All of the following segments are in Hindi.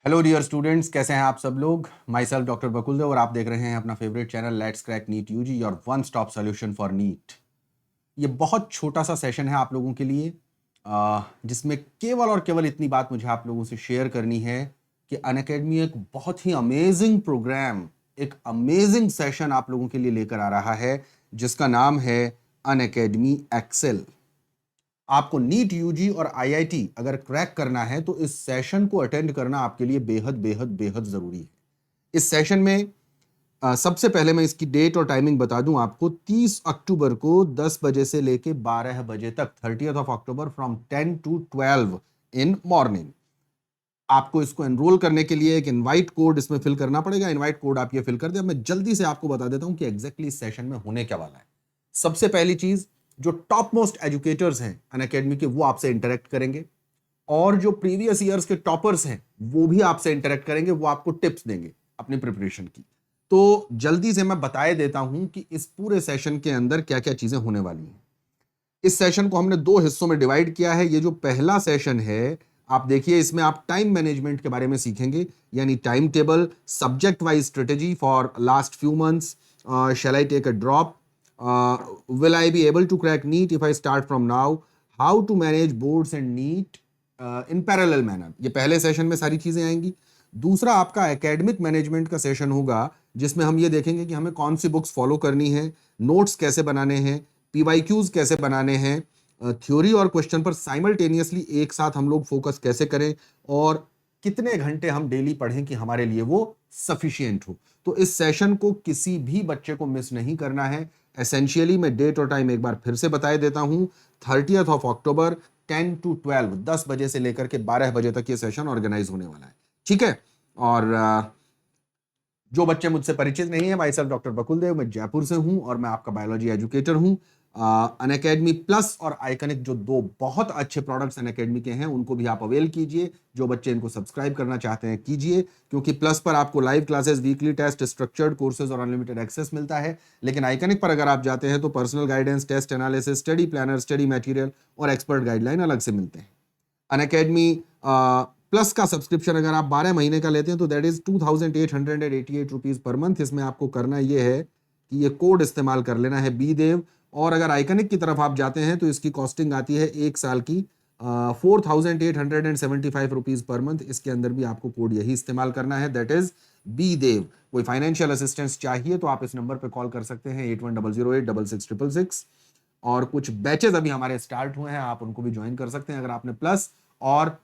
हेलो डियर स्टूडेंट्स, कैसे हैं आप सब लोग। माई सेल्फ डॉक्टर बकुल देव और आप देख रहे हैं अपना favourite channel let's crack NEET UG, your one stop solution for NEET. ये बहुत छोटा सा सेशन है आप लोगों के लिए, जिसमें केवल और केवल इतनी बात मुझे आप लोगों से शेयर करनी है कि अनअकैडमी एक बहुत ही अमेजिंग प्रोग्राम, एक अमेजिंग सेशन आप लोगों के लिए लेकर आ रहा है, जिसका नाम है अनअकैडमी एक्सेल। आपको नीट यूजी और आईआईटी अगर क्रैक करना है तो इस सेशन को अटेंड करना आपके लिए बेहद बेहद बेहद जरूरी है। इस सेशन में सबसे पहले मैं इसकी डेट और टाइमिंग बता दूं आपको। 30 अक्टूबर को 10 बजे से लेके 12 बजे तक, 30th of October from 10 to 12 in morning. आपको इसको एनरोल करने के लिए एक इनवाइट कोड इसमें फिल करना पड़ेगा। इनवाइट कोड आप ये फिल कर दें। मैं जल्दी से आपको बता देता हूं कि एग्जैक्टली इस सेशन में होने क्या वाला है। सबसे पहली चीज, जो टॉप मोस्ट एजुकेटर्स हैं अनअकैडमी के, वो आपसे इंटरेक्ट करेंगे, और जो प्रीवियस ईयर्स के टॉपर्स हैं वो भी आपसे इंटरेक्ट करेंगे। वो आपको टिप्स देंगे अपनी प्रिपरेशन की। तो जल्दी से मैं बताए देता हूं कि इस पूरे सेशन के अंदर क्या क्या चीजें होने वाली हैं। इस सेशन को हमने दो हिस्सों में डिवाइड किया है। ये जो पहला सेशन है, आप देखिए, इसमें आप टाइम मैनेजमेंट के बारे में सीखेंगे, यानी time table, subject wise strategy for last few months, shall I take a drop, will I be able to crack NEET if I start from now, how to manage boards and NEET in parallel manner। ये पहले सेशन में सारी चीजें आएंगी। दूसरा आपका एकेडमिक मैनेजमेंट का सेशन होगा, जिसमें हम ये देखेंगे कि हमें कौन सी बुक्स फॉलो करनी है, नोट्स कैसे बनाने हैं, पीवाईक्यूज कैसे बनाने हैं, थ्योरी और क्वेश्चन पर साइमल्टेनियसली एक साथ हम लोग फोकस कैसे करें, और कितने घंटे हम डेली पढ़ें कि हमारे लिए वो सफिशिएंट हो। तो इस सेशन को किसी भी बच्चे को मिस नहीं करना है। एसेंशियली मैं डेट और टाइम एक बार फिर से बताए देता हूं। 30th ऑफ अक्टूबर 10 to 12, 10 बजे से लेकर के 12 बजे तक ये सेशन ऑर्गेनाइज होने वाला है। ठीक है। और जो बच्चे मुझसे परिचित नहीं है, माई सेल्फ डॉक्टर बकुल देव, मैं जयपुर से हूं और मैं आपका बायोलॉजी एजुकेटर हूं। अनअकैडमी प्लस और आइकनिक, जो दो बहुत अच्छे प्रोडक्ट्स अनअकैडमी के हैं, उनको भी आप अवेल कीजिए। जो बच्चे इनको सब्सक्राइब करना चाहते हैं कीजिए, क्योंकि प्लस पर आपको live classes, weekly test, structured courses और अनलिमिटेड एक्सेस मिलता है। लेकिन आइकनिक पर अगर आप जाते हैं तो personal guidance, test analysis, study planner, study material और एक्सपर्ट गाइडलाइन अलग से मिलते हैं। अनअकैडमी प्लस का सब्सक्रिप्शन अगर आप 12 महीने का लेते हैं तो that is 2888 rupees per month. इसमें आपको करना यह है कि ये कोड इस्तेमाल कर लेना है बी देव। और अगर आइकनिक की तरफ आप जाते हैं तो इसकी कॉस्टिंग आती है एक साल की 4875 रुपीज पर मंथ। इसके अंदर भी आपको कोड यही इस्तेमाल करना है, दैट इज बी देव। कोई फाइनेंशियल असिस्टेंस चाहिए तो आप इस नंबर पर कॉल कर सकते हैं 8100866666। और कुछ बैचेस अभी हमारे स्टार्ट हुए हैं, आप उनको भी ज्वाइन कर सकते हैं अगर आपने प्लस और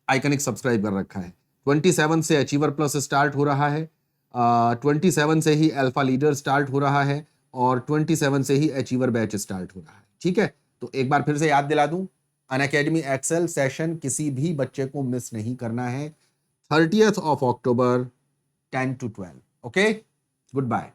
आइकनिक सब्सक्राइब कर रखा है। 27 से अचीवर प्लस स्टार्ट हो रहा है, 27 से ही अल्फा लीडर स्टार्ट हो रहा है, और 27 से ही अचीवर बैच स्टार्ट हो रहा है। ठीक है। तो एक बार फिर से याद दिला दूं, अनअकैडमी एक्सेल सेशन किसी भी बच्चे को मिस नहीं करना है। 30th of October 10 to 12। Okay, good bye.